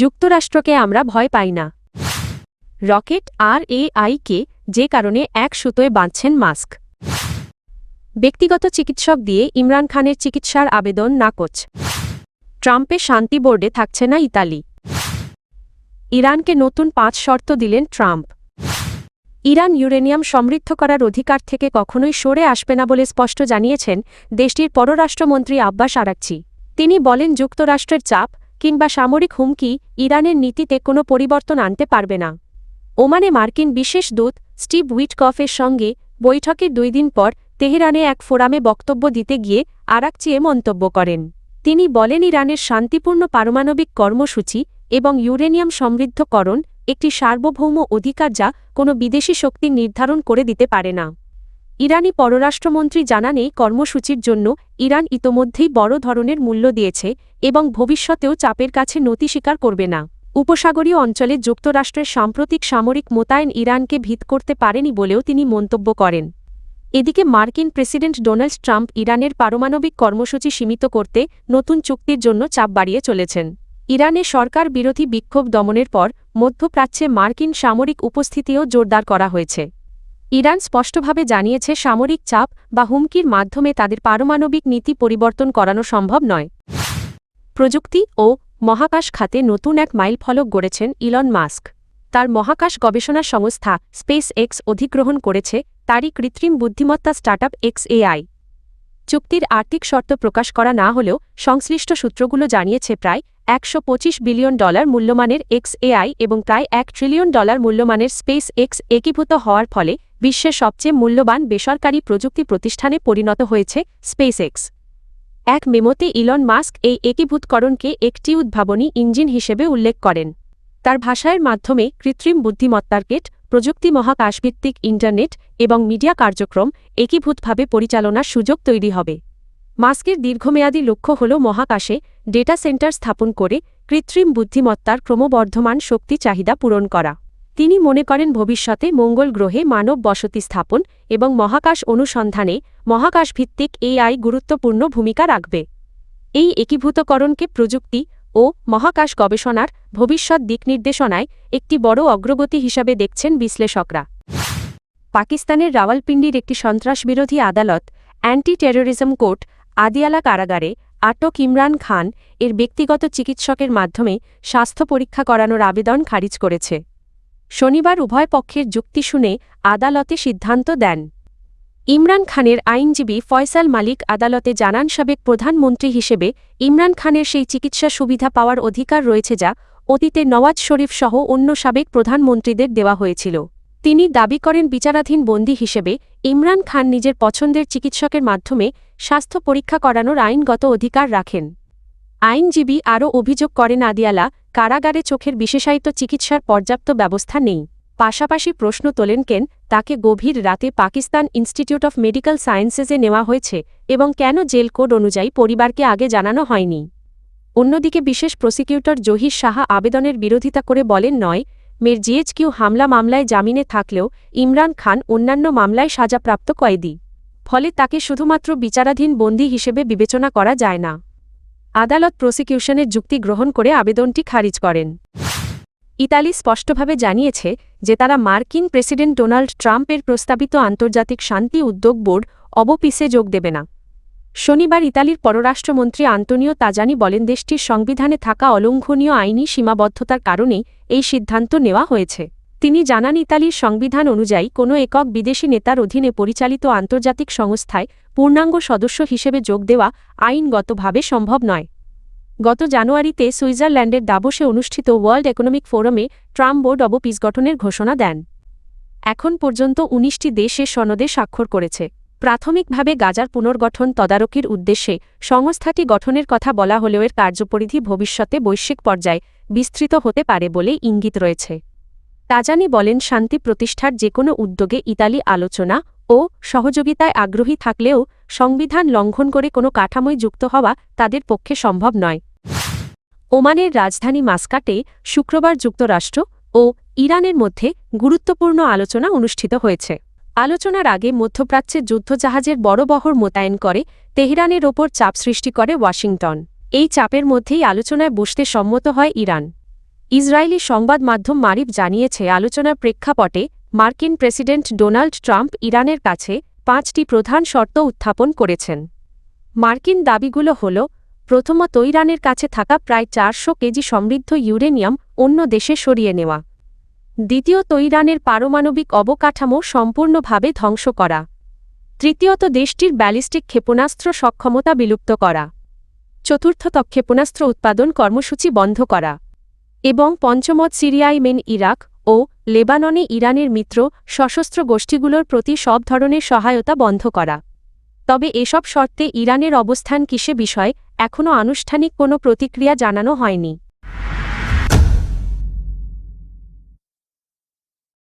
যুক্তরাষ্ট্রকে আমরা ভয় পাই না। রকেট RAIকে যে কারণে এক সুতোয় বাঁধছেন মাস্ক। ব্যক্তিগত চিকিৎসক দিয়ে ইমরান খানের চিকিৎসার আবেদন নাকচ। ট্রাম্পের শান্তি বোর্ডে থাকছে না ইতালি। ইরানকে নতুন 5 শর্ত দিলেন ট্রাম্প। ইরান ইউরেনিয়াম সমৃদ্ধ করার অধিকার থেকে কখনোই সরে আসবে না বলে স্পষ্ট জানিয়েছেন দেশটির পররাষ্ট্রমন্ত্রী আব্বাস আরাকচি। তিনি বলেন, যুক্তরাষ্ট্রের চাপ কিংবা সামরিক হুমকি ইরানের নীতিতে কোনো পরিবর্তন আনতে পারবে না। ওমানে মার্কিন বিশেষ দূত স্টিভ উইটকফের সঙ্গে বৈঠকের 2 দিন পর তেহরানে এক ফোরামে বক্তব্য দিতে গিয়ে আরাকচি এ মন্তব্য করেন। তিনি বলেন, ইরানের শান্তিপূর্ণ পারমাণবিক কর্মসূচি এবং ইউরেনিয়াম সমৃদ্ধকরণ একটি সার্বভৌম অধিকার যা কোনো বিদেশি শক্তি নির্ধারণ করে দিতে পারে না। ইরানি পররাষ্ট্রমন্ত্রী জানান, এই কর্মসূচির জন্য ইরান ইতোমধ্যেই বড় ধরনের মূল্য দিয়েছে এবং ভবিষ্যতেও চাপের কাছে নতি স্বীকার করবে না। উপসাগরীয় অঞ্চলে যুক্তরাষ্ট্রের সাম্প্রতিক সামরিক মোতায়েন ইরানকে ভীত করতে পারেনি বলেও তিনি মন্তব্য করেন। এদিকে মার্কিন প্রেসিডেন্ট ডোনাল্ড ট্রাম্প ইরানের পারমাণবিক কর্মসূচি সীমিত করতে নতুন চুক্তির জন্য চাপ বাড়িয়ে চলেছেন। ইরানে সরকার বিরোধী বিক্ষোভ দমনের পর মধ্যপ্রাচ্যে মার্কিন সামরিক উপস্থিতিও জোরদার করা হয়েছে। ইরান স্পষ্টভাবে জানিয়েছে, সামরিক চাপ বা হুমকির মাধ্যমে তাদের পারমাণবিক নীতি পরিবর্তন করানো সম্ভব নয়। প্রযুক্তি ও মহাকাশ খাতে নতুন এক মাইলফলক গড়েছেন ইলন মাস্ক। তার মহাকাশ গবেষণা সংস্থা স্পেস এক্স অধিগ্রহণ করেছে তারই কৃত্রিম বুদ্ধিমত্তা স্টার্টআপ XAI। চুক্তির আর্থিক শর্ত প্রকাশ করা না হলেও সংশ্লিষ্ট সূত্রগুলো জানিয়েছে, প্রায় $125 বিলিয়ন মূল্যমানের XAI এবং প্রায় $1 ট্রিলিয়ন মূল্যমানের স্পেস এক্স একীভূত হওয়ার ফলে বিশ্বের সবচেয়ে মূল্যবান বেসরকারি প্রযুক্তি প্রতিষ্ঠানে পরিণত হয়েছে স্পেস এক্স। এক মেমোতে ইলন মাস্ক এই একীভূতকরণকে একটি উদ্ভাবনী ইঞ্জিন হিসেবে উল্লেখ করেন। তার ভাষার মাধ্যমে কৃত্রিম বুদ্ধিমত্তার কেট প্রযুক্তি, মহাকাশভিত্তিক ইন্টারনেট এবং মিডিয়া কার্যক্রম একীভূতভাবে পরিচালনার সুযোগ তৈরি হবে। মাস্কের দীর্ঘমেয়াদী লক্ষ্য হল মহাকাশে ডেটা সেন্টার স্থাপন করে কৃত্রিম বুদ্ধিমত্তার ক্রমবর্ধমান শক্তি চাহিদা পূরণ করা। তিনি মনে করেন, ভবিষ্যতে মঙ্গল গ্রহে মানব বসতি স্থাপন এবং মহাকাশ অনুসন্ধানে মহাকাশভিত্তিক AI গুরুত্বপূর্ণ ভূমিকা রাখবে। এই একীভূতকরণকে প্রযুক্তি ও মহাকাশ গবেষণার ভবিষ্যৎ দিকনির্দেশনায় একটি বড় অগ্রগতি হিসাবে দেখছেন বিশ্লেষকরা। পাকিস্তানের রাওয়ালপিন্ডির একটি সন্ত্রাসবিরোধী আদালত অ্যান্টি টেরোরিজম কোর্ট আদিয়ালা কারাগারে আটক ইমরান খান এর ব্যক্তিগত চিকিৎসকের মাধ্যমে স্বাস্থ্য পরীক্ষা করানোর আবেদন খারিজ করেছে। শনিবার উভয় পক্ষের যুক্তি শুনে আদালতে সিদ্ধান্ত দেন। ইমরান খানের আইনজীবী ফয়সাল মালিক আদালতে জানান, সাবেক প্রধানমন্ত্রী হিসেবে ইমরান খানের সেই চিকিৎসা সুবিধা পাওয়ার অধিকার রয়েছে যা অতীতে নওয়াজ শরীফ সহ অন্য সাবেক প্রধানমন্ত্রীদের দেওয়া হয়েছিল। তিনি দাবি করেন, বিচারাধীন বন্দী হিসেবে ইমরান খান নিজের পছন্দের চিকিৎসকের মাধ্যমে স্বাস্থ্য পরীক্ষা করানোর আইনগত অধিকার রাখেন। আইনজীবী আরও অভিযোগ করেন, আদিয়ালা কারাগারে চোখের বিশেষায়িত চিকিৎসার পর্যাপ্ত ব্যবস্থা নেই। পাশাপাশি প্রশ্ন তোলেন, কেন তাকে গভীর রাতে পাকিস্তান ইনস্টিটিউট অফ মেডিকেল সায়েন্সেসে নেওয়া হয়েছে এবং কেন জেল কোড অনুযায়ী পরিবারকে আগে জানানো হয়নি। অন্যদিকে বিশেষ প্রসিকিউটর জহির সাহা আবেদনের বিরোধিতা করে বলেন, নয় মের GHQ হামলা মামলায় জামিনে থাকলেও ইমরান খান অন্যান্য মামলায় সাজাপ্রাপ্ত কয়েদি, ফলে তাকে শুধুমাত্র বিচারাধীন বন্দী হিসেবে বিবেচনা করা যায় না। আদালত প্রসিকিউশনের যুক্তি গ্রহণ করে আবেদনটি খারিজ করেন। ইতালি স্পষ্টভাবে জানিয়েছে যে তারা মার্কিন প্রেসিডেন্ট ডোনাল্ড ট্রাম্পের প্রস্তাবিত আন্তর্জাতিক শান্তি উদ্যোগ বোর্ড অবপিসে যোগ দেবে না। শনিবার ইতালির পররাষ্ট্রমন্ত্রী আন্তোনিও তাজানি বলেন, দেশটির সংবিধানে থাকা অলঙ্ঘনীয় আইনি সীমাবদ্ধতার কারণেই এই সিদ্ধান্ত নেওয়া হয়েছে। তিনি জানান, ইতালির সংবিধান অনুযায়ী কোনো একক বিদেশি নেতার অধীনে পরিচালিত আন্তর্জাতিক সংস্থায় পূর্ণাঙ্গ সদস্য হিসেবে যোগ দেওয়া আইনগতভাবে সম্ভব নয়। গত জানুয়ারিতে সুইজারল্যান্ডের দাভোসে অনুষ্ঠিত ওয়ার্ল্ড ইকোনমিক ফোরামে ট্রাম্প বোর্ড অব পিস গঠনের ঘোষণা দেন। এখন পর্যন্ত 19টি দেশ এ সনদে স্বাক্ষর করেছে। প্রাথমিকভাবে গাজার পুনর্গঠন তদারকির উদ্দেশ্যে সংস্থাটি গঠনের কথা বলা হলেও এর কার্যপরিধি ভবিষ্যতে বৈশ্বিক পর্যায়ে বিস্তৃত হতে পারে বলে ইঙ্গিত রয়েছে। তাজানি বলেন, শান্তি প্রতিষ্ঠার যেকোনো উদ্যোগে ইতালি আলোচনা ও সহযোগিতায় আগ্রহী থাকলেও সংবিধান লঙ্ঘন করে কোনো কাঠামোয় যুক্ত হওয়া তাদের পক্ষে সম্ভব নয়। ওমানের রাজধানী মাস্কাটে শুক্রবার যুক্তরাষ্ট্র ও ইরানের মধ্যে গুরুত্বপূর্ণ আলোচনা অনুষ্ঠিত হয়েছে। আলোচনার আগে মধ্যপ্রাচ্যে যুদ্ধজাহাজের বড় বহর মোতায়েন করে তেহরানের ওপর চাপ সৃষ্টি করে ওয়াশিংটন। এই চাপের মধ্যেই আলোচনায় বসতে সম্মত হয় ইরান। ইসরায়েলি সংবাদ মাধ্যম মারিফ জানিয়েছে, আলোচনার প্রেক্ষাপটে মার্কিন প্রেসিডেন্ট ডোনাল্ড ট্রাম্প ইরানের কাছে 5টি প্রধান শর্ত উত্থাপন করেছেন। মার্কিন দাবিগুলো হল, প্রথমত, ইরানের কাছে থাকা প্রায় 400 কেজি সমৃদ্ধ ইউরেনিয়াম অন্য দেশে সরিয়ে নেওয়া। দ্বিতীয়ত, ইরানের পারমাণবিক অবকাঠামো সম্পূর্ণভাবে ধ্বংস করা। তৃতীয়ত, দেশটির ব্যালিস্টিক ক্ষেপণাস্ত্র সক্ষমতা বিলুপ্ত করা। চতুর্থত, ক্ষেপণাস্ত্র উৎপাদন কর্মসূচি বন্ধ করা। এবং পঞ্চমত, সিরিয়া, ইয়েমেন, ইরাক ও লেবাননে ইরানের মিত্র সশস্ত্র গোষ্ঠীগুলোর প্রতি সব ধরনের সহায়তা বন্ধ করা। তবে এসব শর্তে ইরানের অবস্থান কিসে বিষয়ে এখনও আনুষ্ঠানিক কোনো প্রতিক্রিয়া জানানো হয়নি।